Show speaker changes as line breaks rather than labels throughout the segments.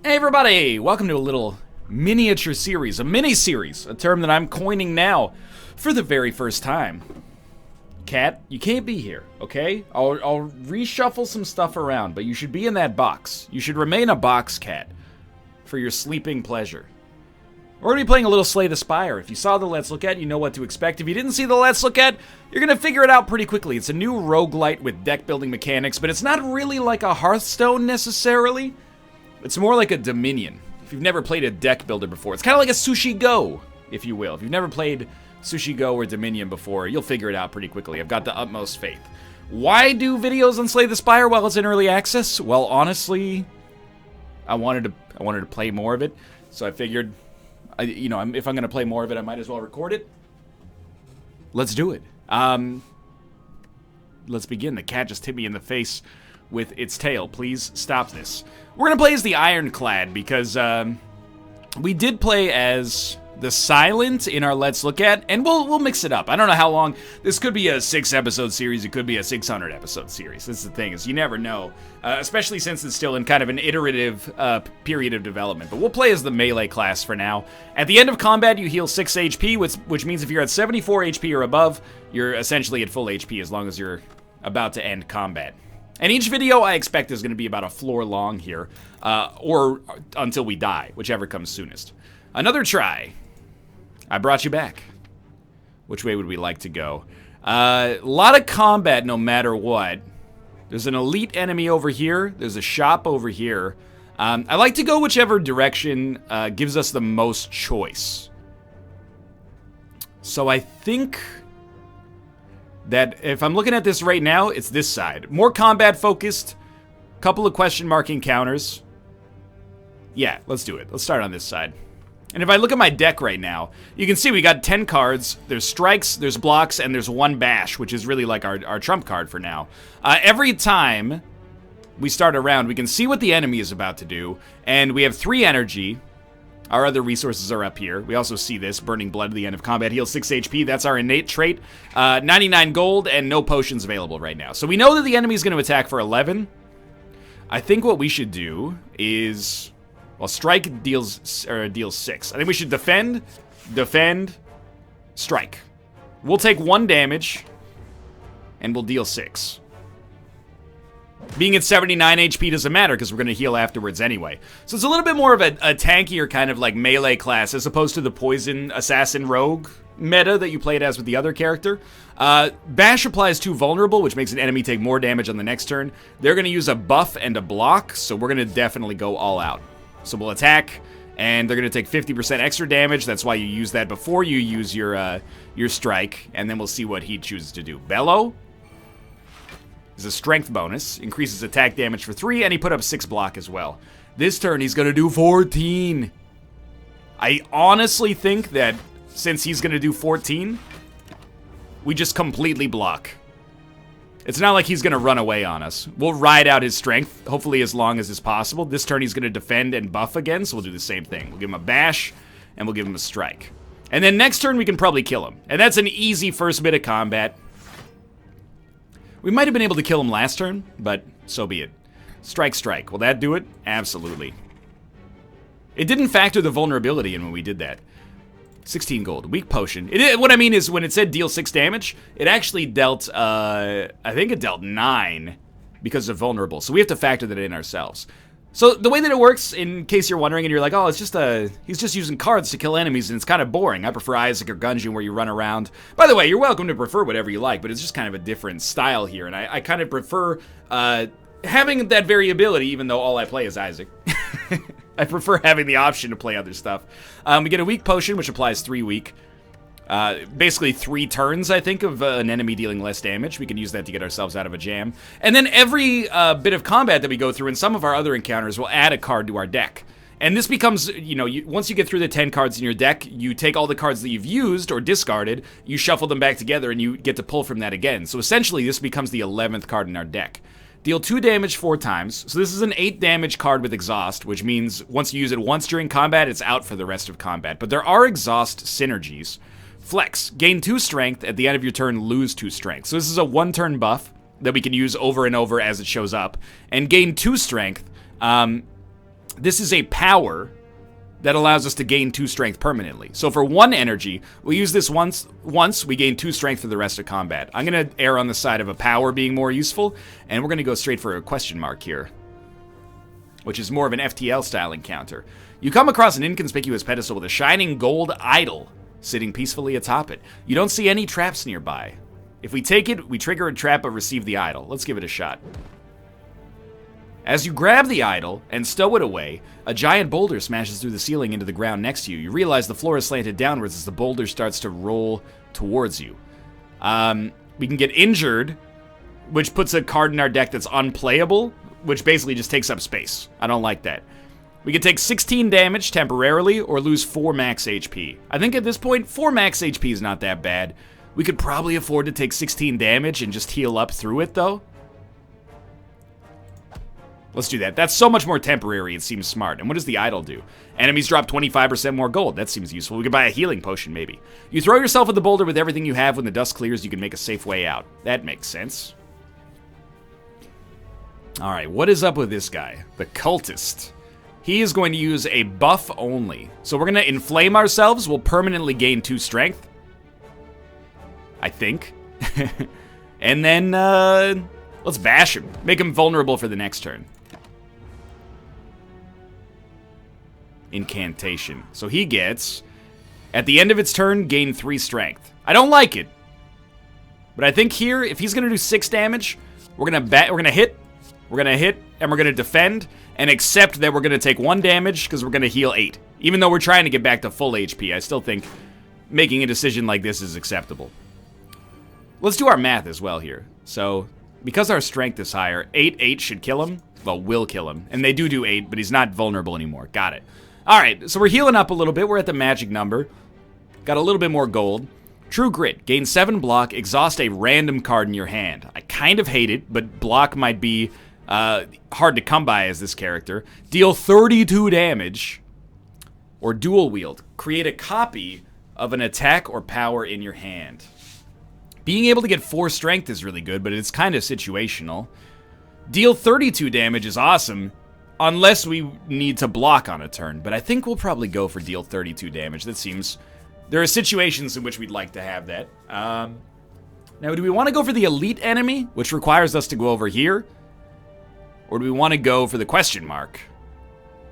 Hey everybody, welcome to a little miniature series, a mini-series, a term that I'm coining now for the very first time. Cat, you can't be here, okay? I'll reshuffle some stuff around, but you should be in that box. You should remain a box cat for your sleeping pleasure. We're going to be playing a little Slay the Spire. If you saw the Let's Look At, you know what to expect. If you didn't see the Let's Look At, you're going to figure it out pretty quickly. It's a new roguelite with deck building mechanics, but it's not really like a Hearthstone necessarily. It's more like a Dominion. If you've never played a deck builder before, it's kind of like a Sushi Go, if you will. If you've never played Sushi Go or Dominion before, you'll figure it out pretty quickly. I've got the utmost faith. Why do videos on Slay the Spire while it's in early access? Well, honestly, I wanted to play more of it, so I figured, if I'm going to play more of it, I might as well record it. Let's do it. Let's begin. The cat just hit me in the face with its tail. Please stop this. We're going to play as the Ironclad because we did play as the Silent in our Let's Look At, and we'll mix it up. I don't know how long. This could be a 6-episode series. It could be a 600-episode series. That's the thing, is you never know, especially since it's still in kind of an iterative period of development. But we'll play as the melee class for now. At the end of combat, you heal 6 HP, which means if you're at 74 HP or above, you're essentially at full HP as long as you're about to end combat. And each video I expect is going to be about a floor long here, or until we die, whichever comes soonest. Another try. I brought you back. Which way would we like to go? A lot of combat no matter what. There's an elite enemy over here. There's a shop over here. I like to go whichever direction gives us the most choice. So I think that if I'm looking at this right now, it's this side. More combat focused, couple of question mark encounters. Yeah, let's do it. Let's start on this side. And if I look at my deck right now, you can see we got 10 cards. There's strikes, there's blocks, and there's 1 bash, which is really like our trump card for now. Every time we start a round, we can see what the enemy is about to do, and we have 3 energy. Our other resources are up here. We also see this, Burning Blood at the end of combat, heals 6 HP. That's our innate trait. 99 gold and no potions available right now. So we know that the enemy is going to attack for 11. I think what we should do is, well, strike deals 6. I think we should defend, strike. We'll take 1 damage, and we'll deal 6. Being at 79 HP doesn't matter because we're going to heal afterwards anyway. So it's a little bit more of a tankier kind of like melee class as opposed to the poison assassin rogue meta that you played as with the other character. Bash applies to vulnerable, which makes an enemy take more damage on the next turn. They're going to use a buff and a block, so we're going to definitely go all out. So we'll attack, and they're going to take 50% extra damage. That's why you use that before you use your strike, and then we'll see what he chooses to do. Bellow is a strength bonus, increases attack damage for 3, and he put up 6 block as well. This turn, he's going to do 14. I honestly think that since he's going to do 14, we just completely block. It's not like he's going to run away on us. We'll ride out his strength, hopefully as long as is possible. This turn, he's going to defend and buff again, so we'll do the same thing. We'll give him a bash, and we'll give him a strike. And then next turn, we can probably kill him. And that's an easy first bit of combat. We might have been able to kill him last turn, but so be it. Strike, strike. Will that do it? Absolutely. It didn't factor the vulnerability in when we did that. 16 gold. Weak potion. What I mean is when it said deal 6 damage, it actually dealt, I think it dealt 9 because of vulnerable. So we have to factor that in ourselves. So the way that it works, in case you're wondering and you're like, oh, it's just he's just using cards to kill enemies and it's kind of boring. I prefer Isaac or Gungeon where you run around. By the way, you're welcome to prefer whatever you like, but it's just kind of a different style here. And I kind of prefer having that variability, even though all I play is Isaac. I prefer having the option to play other stuff. We get a weak potion, which applies 3 weak. Basically 3 turns, I think, of an enemy dealing less damage. We can use that to get ourselves out of a jam. And then every bit of combat that we go through in some of our other encounters will add a card to our deck. And this becomes, once you get through the 10 cards in your deck, you take all the cards that you've used or discarded, you shuffle them back together, and you get to pull from that again. So essentially, this becomes the 11th card in our deck. Deal 2 damage 4 times. So this is an 8 damage card with exhaust, which means once you use it once during combat, it's out for the rest of combat. But there are exhaust synergies. Flex. Gain 2 strength. At the end of your turn, lose 2 strength. So this is a 1-turn buff that we can use over and over as it shows up. And gain 2 strength. This is a power that allows us to gain 2 strength permanently. So for 1 energy, we use this once, we gain 2 strength for the rest of combat. I'm going to err on the side of a power being more useful, and we're going to go straight for a question mark here, which is more of an FTL-style encounter. You come across an inconspicuous pedestal with a shining gold idol sitting peacefully atop it. You don't see any traps nearby. If we take it, we trigger a trap but receive the idol. Let's give it a shot. As you grab the idol and stow it away, a giant boulder smashes through the ceiling into the ground next to you. You realize the floor is slanted downwards as the boulder starts to roll towards you. We can get injured, which puts a card in our deck that's unplayable, which basically just takes up space. I don't like that. We can take 16 damage temporarily or lose 4 max HP. I think at this point, 4 max HP is not that bad. We could probably afford to take 16 damage and just heal up through it, though. Let's do that. That's so much more temporary, it seems smart. And what does the idol do? Enemies drop 25% more gold. That seems useful. We could buy a healing potion, maybe. You throw yourself at the boulder with everything you have. When the dust clears, you can make a safe way out. That makes sense. Alright, what is up with this guy? The cultist. He is going to use a buff only. So we're going to inflame ourselves. We'll permanently gain 2 strength. I think. And then, let's bash him. Make him vulnerable for the next turn. Incantation. So he gets, at the end of its turn, gain 3 strength. I don't like it. But I think here, if he's going to do 6 damage, we're going to hit, and we're going to defend, and accept that we're going to take 1 damage, because we're going to heal 8. Even though we're trying to get back to full HP, I still think making a decision like this is acceptable. Let's do our math as well here. So, because our strength is higher, 8 should kill him. Well, will kill him. And they do 8, but he's not vulnerable anymore. Got it. Alright, so we're healing up a little bit. We're at the magic number. Got a little bit more gold. True Grit. Gain 7 block. Exhaust a random card in your hand. I kind of hate it, but block might be hard to come by as this character. Deal 32 damage. Or dual wield. Create a copy of an attack or power in your hand. Being able to get 4 strength is really good, but it's kind of situational. Deal 32 damage is awesome, unless we need to block on a turn. But I think we'll probably go for deal 32 damage. That seems... There are situations in which we'd like to have that. Now, do we want to go for the elite enemy, which requires us to go over here? Or do we want to go for the question mark,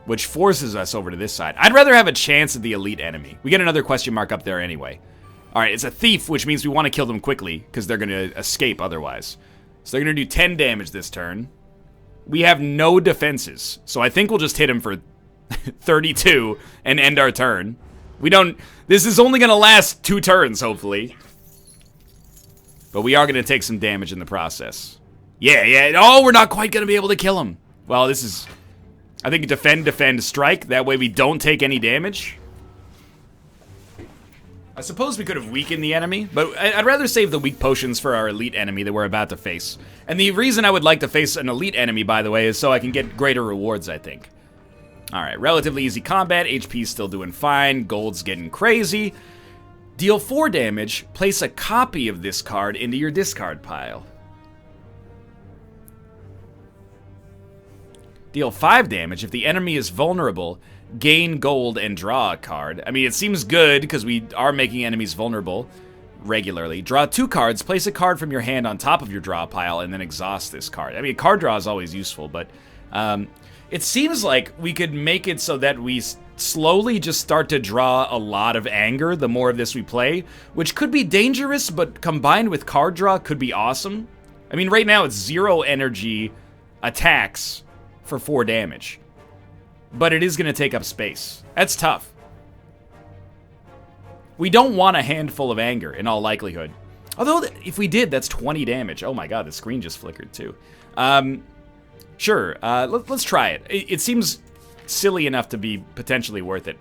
which forces us over to this side? I'd rather have a chance at the elite enemy. We get another question mark up there anyway. Alright, it's a thief, which means we want to kill them quickly, because they're going to escape otherwise. So they're going to do 10 damage this turn. We have no defenses, so I think we'll just hit him for 32 and end our turn. We don't... This is only going to last 2 turns, hopefully. But we are going to take some damage in the process. Yeah. Oh, we're not quite going to be able to kill him. Well, this is... I think defend, strike. That way we don't take any damage. I suppose we could have weakened the enemy, but I'd rather save the weak potions for our elite enemy that we're about to face. And the reason I would like to face an elite enemy, by the way, is so I can get greater rewards, I think. Alright, relatively easy combat, HP's still doing fine, gold's getting crazy. Deal 4 damage, place a copy of this card into your discard pile. Deal 5 damage, if the enemy is vulnerable, gain gold and draw a card. I mean, it seems good because we are making enemies vulnerable regularly. Draw 2 cards, place a card from your hand on top of your draw pile, and then exhaust this card. I mean, card draw is always useful, but it seems like we could make it so that we slowly just start to draw a lot of anger the more of this we play, which could be dangerous, but combined with card draw could be awesome. I mean, right now it's 0 energy attacks for 4 damage. But it is going to take up space. That's tough. We don't want a handful of anger, in all likelihood. Although, if we did, that's 20 damage. Oh my god, the screen just flickered, too. Sure, let's try it. It seems silly enough to be potentially worth it.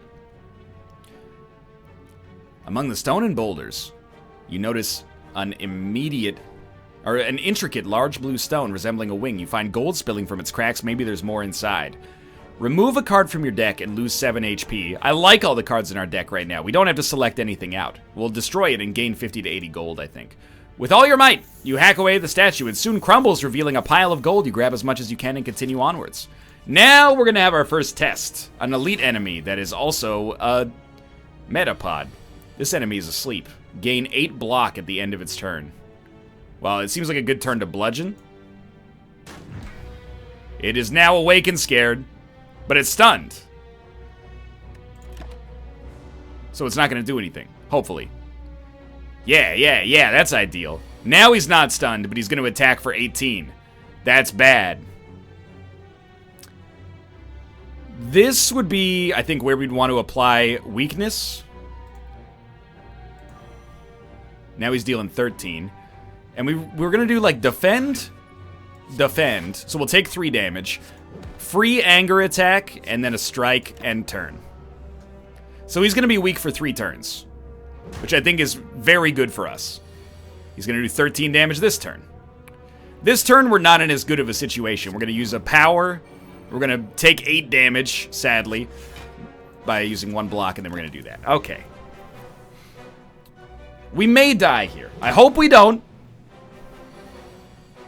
Among the stone and boulders, you notice an intricate large blue stone resembling a wing. You find gold spilling from its cracks. Maybe there's more inside. Remove a card from your deck and lose 7 HP. I like all the cards in our deck right now. We don't have to select anything out. We'll destroy it and gain 50 to 80 gold, I think. With all your might, you hack away the statue. It soon crumbles, revealing a pile of gold. You grab as much as you can and continue onwards. Now we're going to have our first test. An elite enemy that is also a metapod. This enemy is asleep. Gain 8 block at the end of its turn. Well, it seems like a good turn to bludgeon. It is now awake and scared, but it's stunned. So it's not going to do anything, hopefully. Yeah, that's ideal. Now he's not stunned, but he's going to attack for 18. That's bad. This would be, I think, where we'd want to apply weakness. Now he's dealing 13. And we're going to do, like, defend. So we'll take 3 damage. Free anger attack, and then a strike and turn. So he's going to be weak for 3 turns. Which I think is very good for us. He's going to do 13 damage this turn. This turn, we're not in as good of a situation. We're going to use a power. We're going to take 8 damage, sadly, by using 1 block, and then we're going to do that. Okay. We may die here. I hope we don't.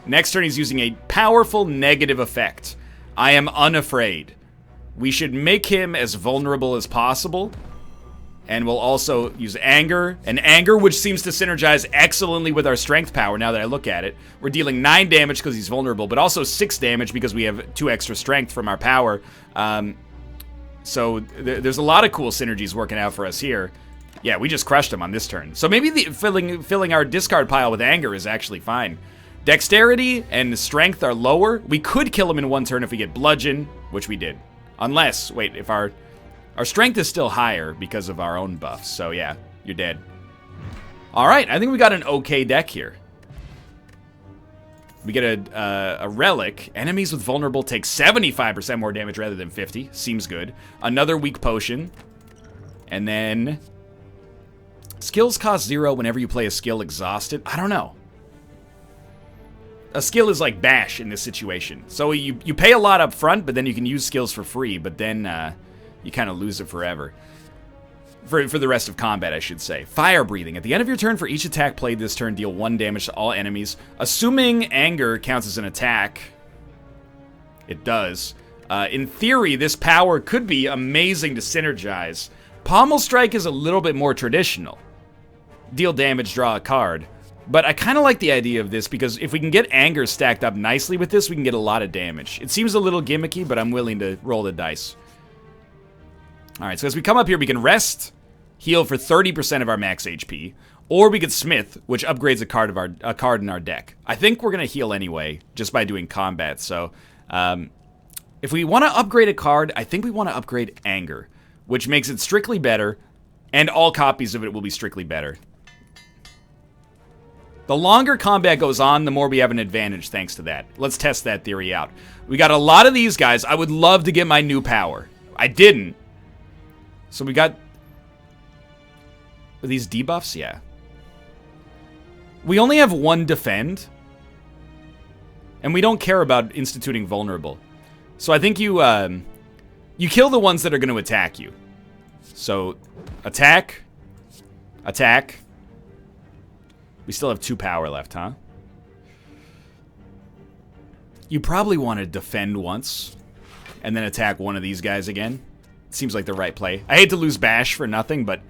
Next turn, he's using a powerful negative effect. I am unafraid. We should make him as vulnerable as possible. And we'll also use anger. And anger, which seems to synergize excellently with our strength power now that I look at it. We're dealing 9 damage because he's vulnerable, but also 6 damage because we have 2 extra strength from our power. So there's a lot of cool synergies working out for us here. Yeah, we just crushed him on this turn. So maybe filling our discard pile with anger is actually fine. Dexterity and strength are lower. We could kill him in 1 turn if we get bludgeon, which we did. Unless, wait, if our strength is still higher because of our own buffs. So yeah, you're dead. All right, I think we got an okay deck here. We get a relic. Enemies with vulnerable take 75% more damage rather than 50. Seems good. Another weak potion. And then skills cost 0 whenever you play a skill exhausted. I don't know. A skill is like bash in this situation. So you pay a lot up front, but then you can use skills for free, but then you kind of lose it forever. For the rest of combat, I should say. Fire breathing. At the end of your turn, for each attack played this turn, deal 1 damage to all enemies. Assuming anger counts as an attack, it does. In theory, this power could be amazing to synergize. Pommel Strike is a little bit more traditional. Deal damage, draw a card. But I kind of like the idea of this because if we can get anger stacked up nicely with this, we can get a lot of damage. It seems a little gimmicky, but I'm willing to roll the dice. Alright, so as we come up here, we can rest, heal for 30% of our max HP, or we could smith, which upgrades a card in our deck. I think we're going to heal anyway, just by doing combat, so if we want to upgrade a card, I think we want to upgrade anger, which makes it strictly better, and all copies of it will be strictly better. The longer combat goes on, the more we have an advantage thanks to that. Let's test that theory out. We got a lot of these guys. I would love to get my new power. I didn't. So we got... Are these debuffs? Yeah. We only have 1 defend. And we don't care about instituting vulnerable. So I think you kill the ones that are going to attack you. So, attack. Attack. We still have 2 power left, huh? You probably want to defend once, and then attack one of these guys again. Seems like the right play. I hate to lose Bash for nothing, but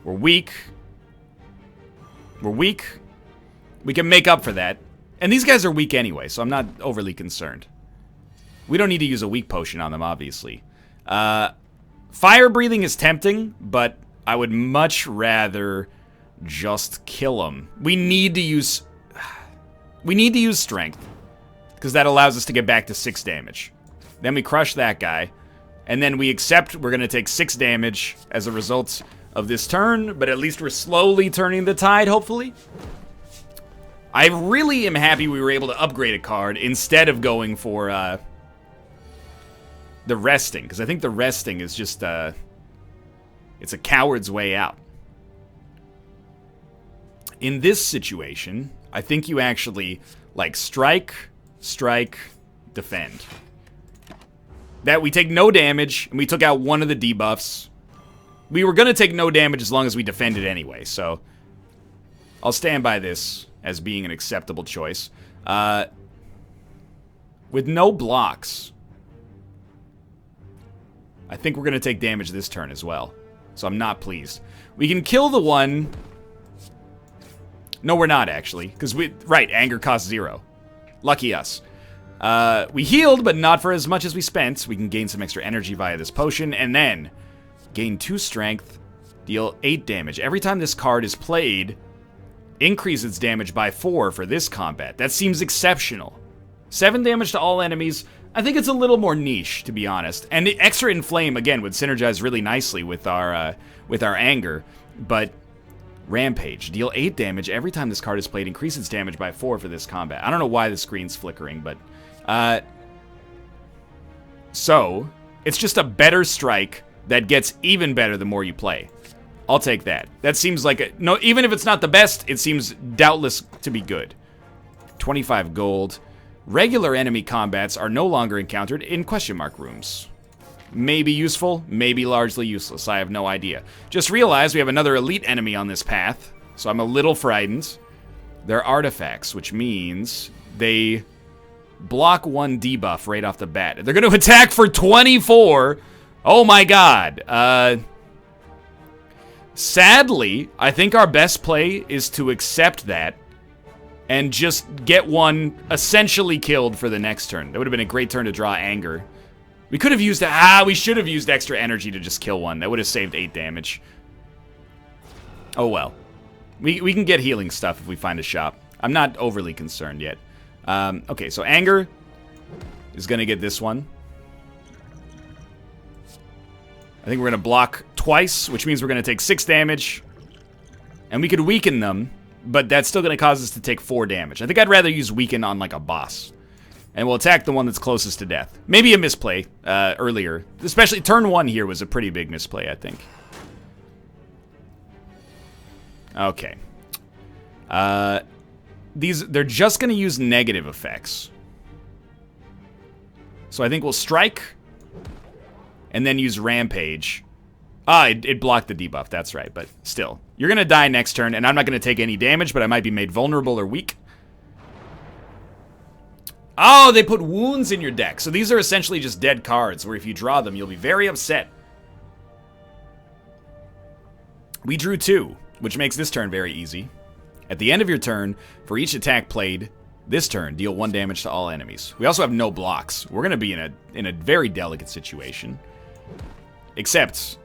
we're weak. We're weak. We can make up for that. And these guys are weak anyway, so I'm not overly concerned. We don't need to use a weak potion on them, obviously. Fire breathing is tempting, but I would much rather just kill them. We need to use strength, because that allows us to get back to 6 damage. Then we crush that guy, and then we accept we're going to take 6 damage as a result of this turn, but at least we're slowly turning the tide, hopefully. I really am happy we were able to upgrade a card instead of going for the resting, because I think the resting is just it's a coward's way out. In this situation, I think you actually, like, strike, defend. That we take no damage, and we took out one of the debuffs. We were going to take no damage as long as we defended anyway, so I'll stand by this as being an acceptable choice. We're with no blocks. I think we're going to take damage this turn as well. So I'm not pleased. We can kill the one... No, we're not, actually. Because right, anger costs 0. Lucky us. We healed, but not for as much as we spent. We can gain some extra energy via this potion. And then, gain 2 strength, deal 8 damage. Every time this card is played, increase its damage by 4 for this combat. That seems exceptional. 7 damage to all enemies. I think it's a little more niche, to be honest. And the extra inflame, again, would synergize really nicely with our anger. But Rampage, deal 8 damage every time this card is played. Increase its damage by 4 for this combat. I don't know why the screen's flickering, but... So, it's just a better strike that gets even better the more you play. I'll take that. That seems like no, even if it's not the best, it seems doubtless to be good. 25 gold. Regular enemy combats are no longer encountered in question mark rooms. Maybe useful, maybe largely useless. I have no idea. Just realized we have another elite enemy on this path, so I'm a little frightened. They're artifacts, which means they block 1 debuff right off the bat. They're going to attack for 24. Oh my god. Sadly, I think our best play is to accept that and just get one essentially killed for the next turn. That would have been a great turn to draw anger. We could have used... we should have used extra energy to just kill one. That would have saved 8 damage. Oh well. We can get healing stuff if we find a shop. I'm not overly concerned yet. Okay, so anger is going to get this one. I think we're going to block twice, which means we're going to take 6 damage. And we could weaken them, but that's still going to cause us to take 4 damage. I think I'd rather use weaken on like a boss. And we'll attack the one that's closest to death. Maybe a misplay earlier. Especially turn 1 here was a pretty big misplay, I think. Okay. They're just going to use negative effects. So I think we'll strike and then use Rampage. It blocked the debuff, that's right, but still. You're going to die next turn, and I'm not going to take any damage, but I might be made vulnerable or weak. Oh, they put wounds in your deck. So these are essentially just dead cards, where if you draw them, you'll be very upset. We drew 2, which makes this turn very easy. At the end of your turn, for each attack played this turn, deal 1 damage to all enemies. We also have no blocks. We're going to be in a very delicate situation. Except,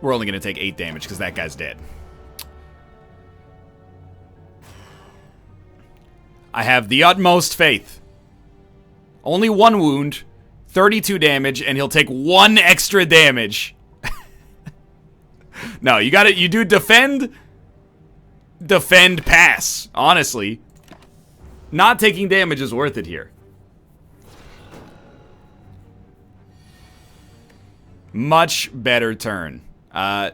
we're only going to take 8 damage because that guy's dead. I have the utmost faith. Only 1 wound, 32 damage, and he'll take 1 extra damage. No, you do defend, pass. Honestly, not taking damage is worth it here. Much better turn. I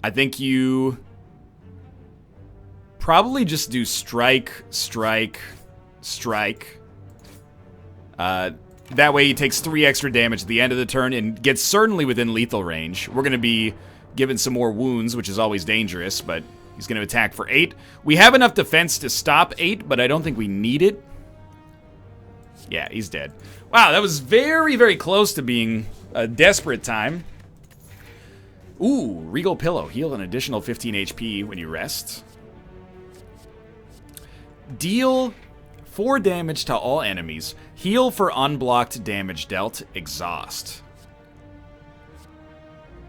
think you probably just do strike, strike, strike. That way he takes 3 extra damage at the end of the turn and gets certainly within lethal range. We're going to be given some more wounds, which is always dangerous, but he's going to attack for 8. We have enough defense to stop 8, but I don't think we need it. Yeah, he's dead. Wow, that was very, very close to being a desperate time. Ooh, Regal Pillow. Heal an additional 15 HP when you rest. Deal 4 damage to all enemies. Heal for unblocked damage dealt. Exhaust.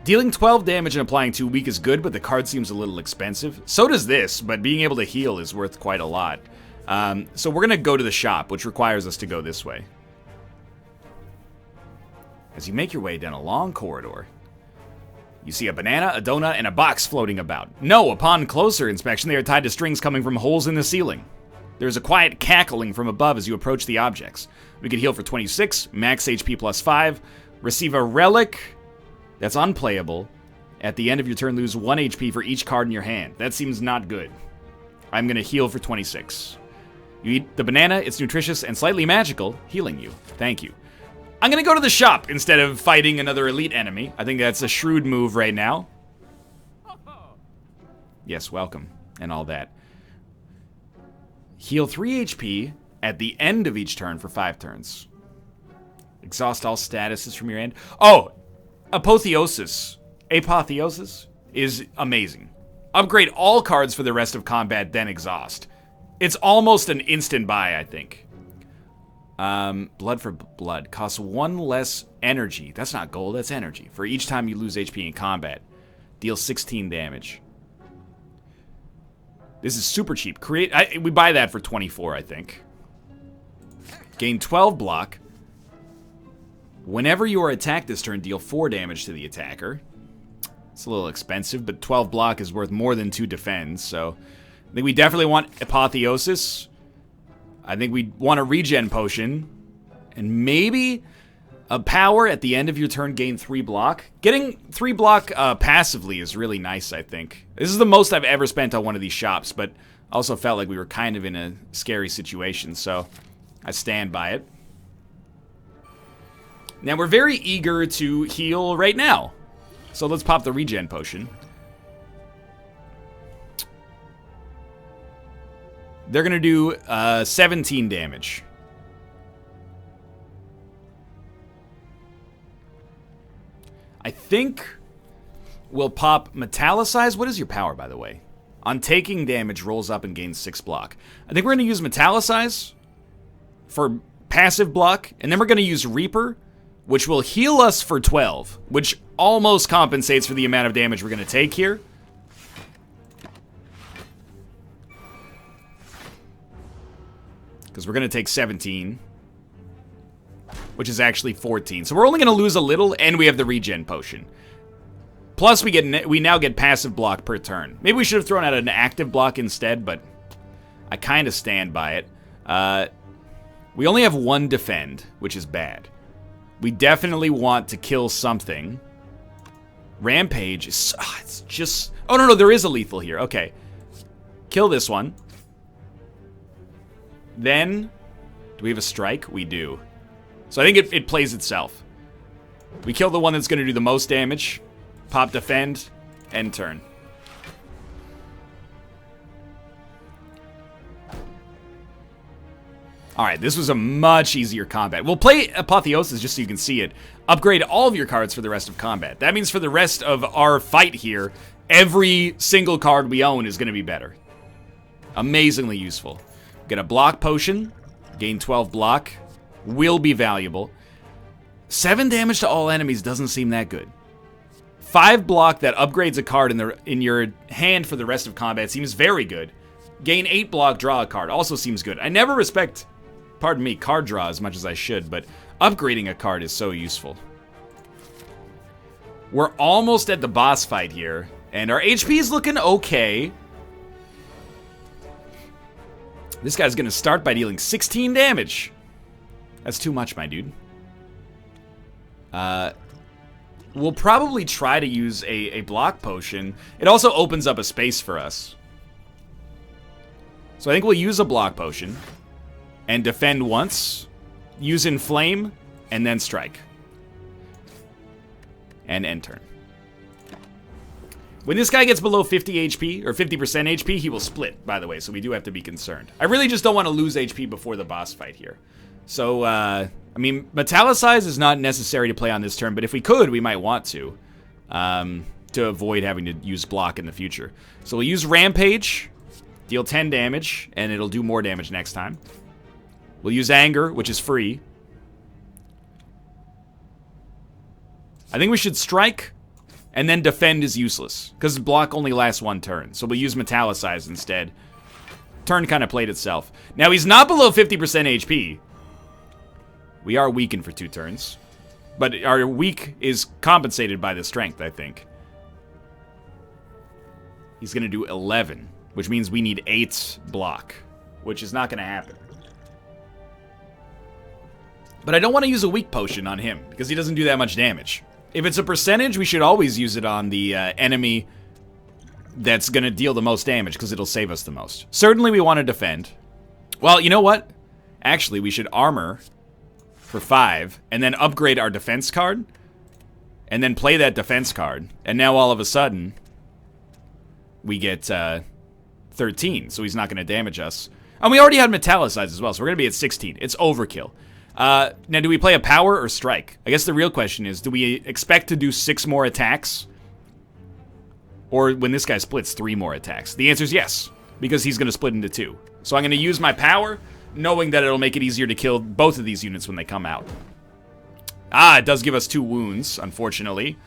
Dealing 12 damage and applying 2 weak is good, but the card seems a little expensive. So does this, but being able to heal is worth quite a lot. So we're going to go to the shop, which requires us to go this way. As you make your way down a long corridor, you see a banana, a donut, and a box floating about. No, upon closer inspection, they are tied to strings coming from holes in the ceiling. There is a quiet cackling from above as you approach the objects. We could heal for 26, max HP plus 5, receive a relic that's unplayable. At the end of your turn, lose 1 HP for each card in your hand. That seems not good. I'm going to heal for 26. You eat the banana, it's nutritious and slightly magical, healing you. Thank you. I'm going to go to the shop instead of fighting another elite enemy. I think that's a shrewd move right now. Yes, welcome, and all that. Heal 3 HP at the end of each turn for 5 turns. Exhaust all statuses from your end. Oh, Apotheosis is amazing. Upgrade all cards for the rest of combat, then exhaust. It's almost an instant buy, I think. Blood for blood. Costs 1 less energy. That's not gold, that's energy. For each time you lose HP in combat. Deal 16 damage. This is super cheap. We buy that for 24, I think. Gain 12 block. Whenever you are attacked this turn, deal 4 damage to the attacker. It's a little expensive, but 12 block is worth more than 2 defense, so I think we definitely want Apotheosis. I think we want a regen potion. And maybe a power at the end of your turn, gain 3 block. Getting 3 block passively is really nice, I think. This is the most I've ever spent on one of these shops, but also felt like we were kind of in a scary situation, so I stand by it. Now, we're very eager to heal right now. So let's pop the regen potion. They're going to do 17 damage. I think we'll pop Metallicize. What is your power, by the way? On taking damage, rolls up and gains 6 block. I think we're going to use Metallicize for passive block, and then we're going to use Reaper, which will heal us for 12, which almost compensates for the amount of damage we're going to take here. Because we're going to take 17, which is actually 14. So we're only going to lose a little, and we have the regen potion. Plus, we now get passive block per turn. Maybe we should have thrown out an active block instead, but I kind of stand by it. We only have 1 defend, which is bad. We definitely want to kill something. Rampage is... it's just... Oh, no, there is a lethal here. Okay. Kill this one. Then, do we have a strike? We do. So I think it plays itself. We kill the one that's going to do the most damage. Pop defend. End turn. Alright, this was a much easier combat. We'll play Apotheosis just so you can see it. Upgrade all of your cards for the rest of combat. That means for the rest of our fight here, every single card we own is going to be better. Amazingly useful. Get a block potion. Gain 12 block. Will be valuable. 7 damage to all enemies doesn't seem that good. 5 block that upgrades a card in your hand for the rest of combat seems very good. Gain 8 block, draw a card. Also seems good. I never respect... Pardon me, card draw as much as I should, but upgrading a card is so useful. We're almost at the boss fight here, and our HP is looking okay. This guy's gonna start by dealing 16 damage. That's too much, my dude. We'll probably try to use a block potion. It also opens up a space for us. So I think we'll use a block potion. And defend once, use Inflame, and then strike. And end turn. When this guy gets below 50 HP, or 50% HP, he will split, by the way, so we do have to be concerned. I really just don't want to lose HP before the boss fight here. So, I mean, Metallicize is not necessary to play on this turn, but if we could, we might want to avoid having to use block in the future. So we'll use Rampage, deal 10 damage, and it'll do more damage next time. We'll use Anger, which is free. I think we should strike, and then defend is useless, because block only lasts 1 turn. So we'll use Metallicize instead. Turn kind of played itself. Now, he's not below 50% HP. We are weakened for 2 turns. But our weak is compensated by the strength, I think. He's going to do 11, which means we need 8 block, which is not going to happen. But I don't want to use a weak potion on him, because he doesn't do that much damage. If it's a percentage, we should always use it on the enemy that's going to deal the most damage, because it'll save us the most. Certainly we want to defend. Well, you know what? Actually, we should armor for 5, and then upgrade our defense card, and then play that defense card. And now all of a sudden, we get 13, so he's not going to damage us. And we already had metallicize as well, so we're going to be at 16. It's overkill. Now, do we play a power or strike? I guess the real question is, do we expect to do 6 more attacks? Or when this guy splits, 3 more attacks? The answer is yes, because he's going to split into 2. So I'm going to use my power, knowing that it'll make it easier to kill both of these units when they come out. It does give us 2 wounds, unfortunately.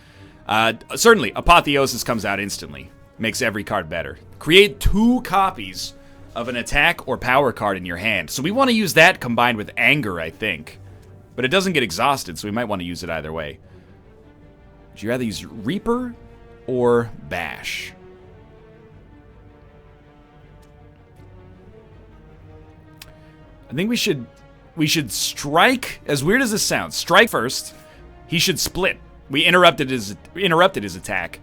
Certainly, Apotheosis comes out instantly. Makes every card better. Create 2 copies of an attack or power card in your hand. So we want to use that combined with Anger, I think. But it doesn't get exhausted, so we might want to use it either way. Would you rather use Reaper or Bash? I think we should strike. As weird as this sounds, strike first. He should split. We interrupted his attack.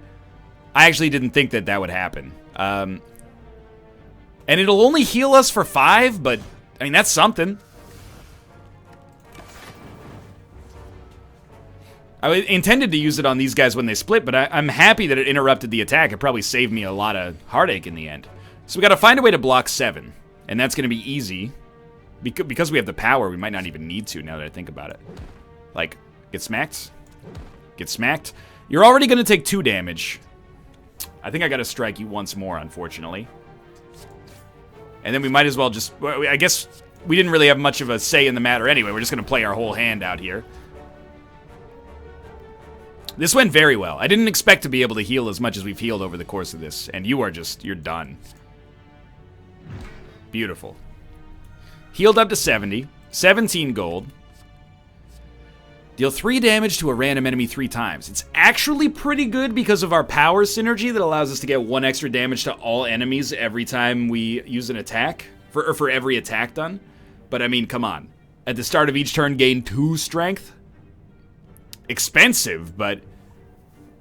I actually didn't think that would happen. And it'll only heal us for 5, but I mean that's something. I intended to use it on these guys when they split, but I'm happy that it interrupted the attack. It probably saved me a lot of heartache in the end. So we got to find a way to block 7, and that's going to be easy. Because we have the power, we might not even need to, now that I think about it. Like, get smacked. Get smacked. You're already going to take 2 damage. I think I got to strike you once more, unfortunately. And then we might as well just... I guess we didn't really have much of a say in the matter anyway. We're just going to play our whole hand out here. This went very well. I didn't expect to be able to heal as much as we've healed over the course of this. And you are just... You're done. Beautiful. Healed up to 70. 17 gold. Deal 3 damage to a random enemy 3 times. It's actually pretty good because of our power synergy that allows us to get 1 extra damage to all enemies every time we use an attack. For every attack done. But I mean, come on. At the start of each turn, gain 2 strength. Expensive, but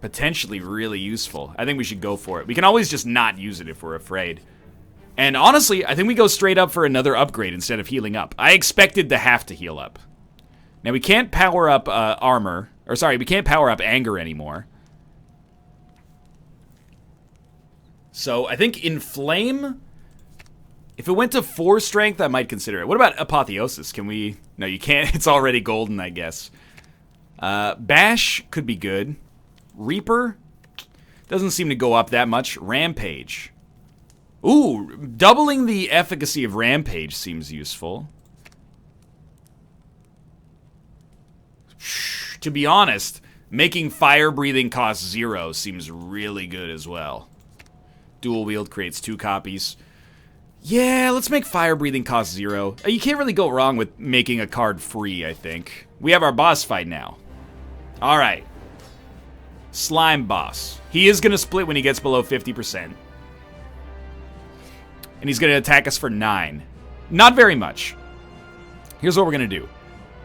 potentially really useful. I think we should go for it. We can always just not use it if we're afraid. And honestly, I think we go straight up for another upgrade instead of healing up. I expected to have to heal up. Now, we can't power up armor. Or, sorry, we can't power up anger anymore. So, I think Inflame... If it went to 4 strength, I might consider it. What about Apotheosis? Can we... No, you can't. It's already golden, I guess. Bash could be good. Reaper? Doesn't seem to go up that much. Rampage. Ooh, doubling the efficacy of Rampage seems useful. To be honest, making fire breathing cost 0 seems really good as well. Dual wield creates 2 copies. Yeah, let's make fire breathing cost 0. You can't really go wrong with making a card free, I think. We have our boss fight now. Alright. Slime boss. He is going to split when he gets below 50%. And he's going to attack us for 9. Not very much. Here's what we're going to do.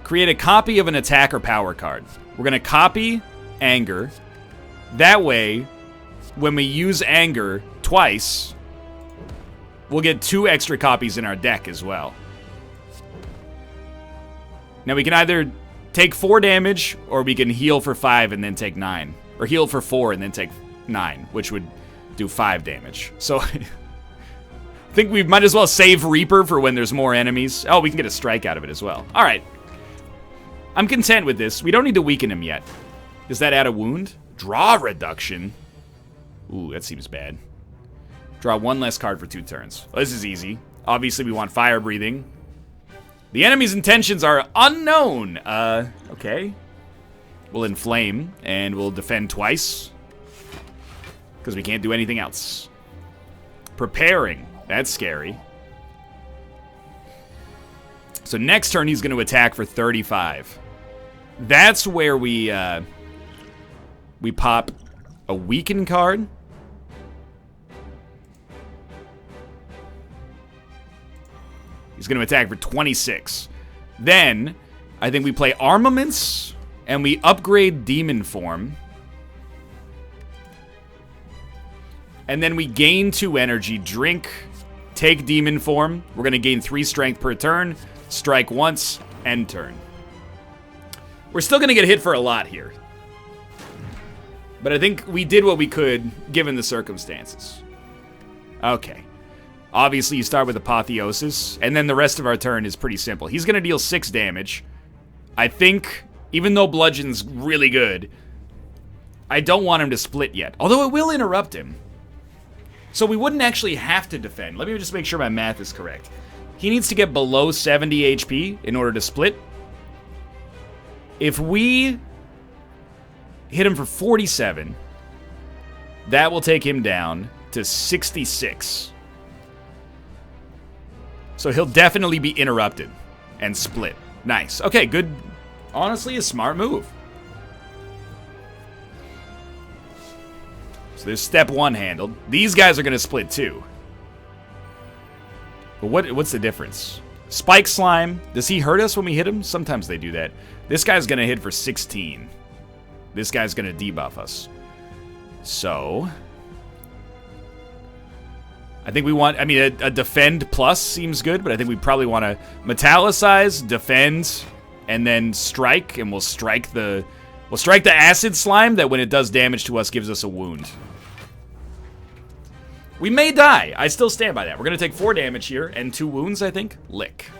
Create a copy of an attack or power card. We're going to copy Anger. That way, when we use Anger twice, we'll get 2 extra copies in our deck as well. Now we can either take 4 damage, or we can heal for 5 and then take 9. Or heal for 4 and then take 9, which would do 5 damage. So... I think we might as well save Reaper for when there's more enemies. Oh, we can get a strike out of it as well. All right. I'm content with this. We don't need to weaken him yet. Does that add a wound? Draw reduction. Ooh, that seems bad. Draw 1 less card for 2 turns. Well, this is easy. Obviously, we want fire breathing. The enemy's intentions are unknown. Okay. We'll inflame, and we'll defend twice. Because we can't do anything else. Preparing. That's scary. So next turn, he's going to attack for 35. That's where we pop a weaken card. He's going to attack for 26. Then, I think we play Armaments, and we upgrade Demon Form. And then we gain 2 energy, drink, take Demon Form. We're going to gain 3 strength per turn, strike once, end turn. We're still going to get hit for a lot here. But I think we did what we could, given the circumstances. Okay. Obviously, you start with Apotheosis, and then the rest of our turn is pretty simple. He's going to deal 6 damage. I think, even though Bludgeon's really good, I don't want him to split yet. Although it will interrupt him. So we wouldn't actually have to defend. Let me just make sure my math is correct. He needs to get below 70 HP in order to split. If we hit him for 47, that will take him down to 66. So he'll definitely be interrupted and split. Nice. Okay, good. Honestly, a smart move. So there's step 1 handled. These guys are going to split too. But what's the difference? Spike Slime, does he hurt us when we hit him? Sometimes they do that. This guy's going to hit for 16. This guy's going to debuff us. So I think we want, I mean, a defend plus seems good, but I think we probably want to metallicize, defend, and then strike, and we'll strike the acid slime that when it does damage to us gives us a wound. We may die. I still stand by that. We're going to take 4 damage here and 2 wounds, I think. Lick.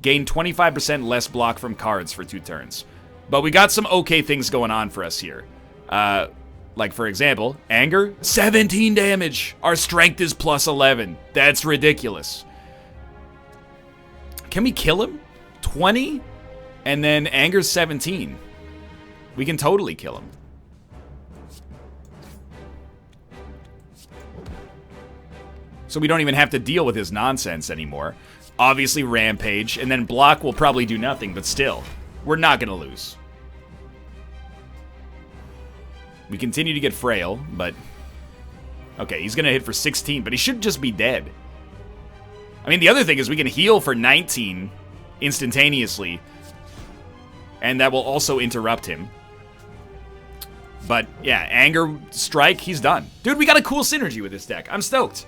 Gain 25% less block from cards for 2 turns. But we got some okay things going on for us here. Like, for example, Anger, 17 damage. Our strength is plus 11. That's ridiculous. Can we kill him? 20? And then Anger's 17. We can totally kill him. So we don't even have to deal with his nonsense anymore. Obviously, Rampage, and then Block will probably do nothing, but still, we're not going to lose. We continue to get frail, but... Okay, he's going to hit for 16, but he should just be dead. I mean, the other thing is we can heal for 19 instantaneously, and that will also interrupt him. But, yeah, Anger, Strike, he's done. Dude, we got a cool synergy with this deck. I'm stoked.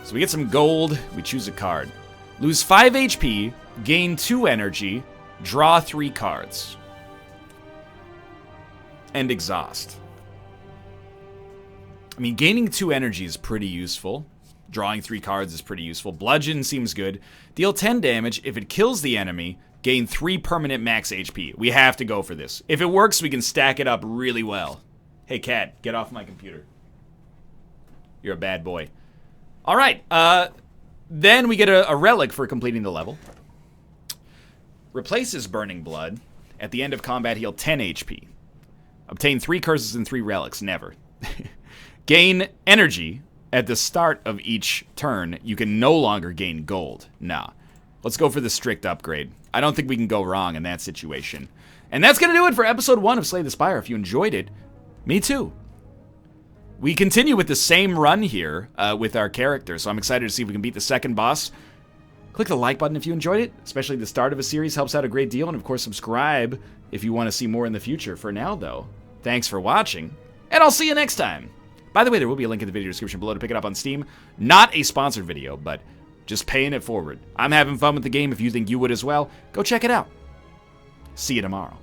So we get some gold, we choose a card. Lose 5 HP, gain 2 energy, draw 3 cards. And exhaust. I mean, gaining 2 energy is pretty useful. Drawing 3 cards is pretty useful. Bludgeon seems good. Deal 10 damage. If it kills the enemy, gain 3 permanent max HP. We have to go for this. If it works, we can stack it up really well. Hey, cat, get off my computer. You're a bad boy. All right, then we get a relic for completing the level. Replaces Burning Blood. At the end of combat, heal 10 HP. Obtain 3 curses and 3 relics. Never. Gain energy. At the start of each turn, you can no longer gain gold. Nah. Let's go for the strict upgrade. I don't think we can go wrong in that situation. And that's going to do it for episode 1 of Slay the Spire. If you enjoyed it, me too. We continue with the same run here with our character, so I'm excited to see if we can beat the second boss. Click the like button if you enjoyed it, especially the start of a series helps out a great deal, and of course subscribe if you want to see more in the future. For now, though, thanks for watching, and I'll see you next time. By the way, there will be a link in the video description below to pick it up on Steam. Not a sponsored video, but just paying it forward. I'm having fun with the game. If you think you would as well, go check it out. See you tomorrow.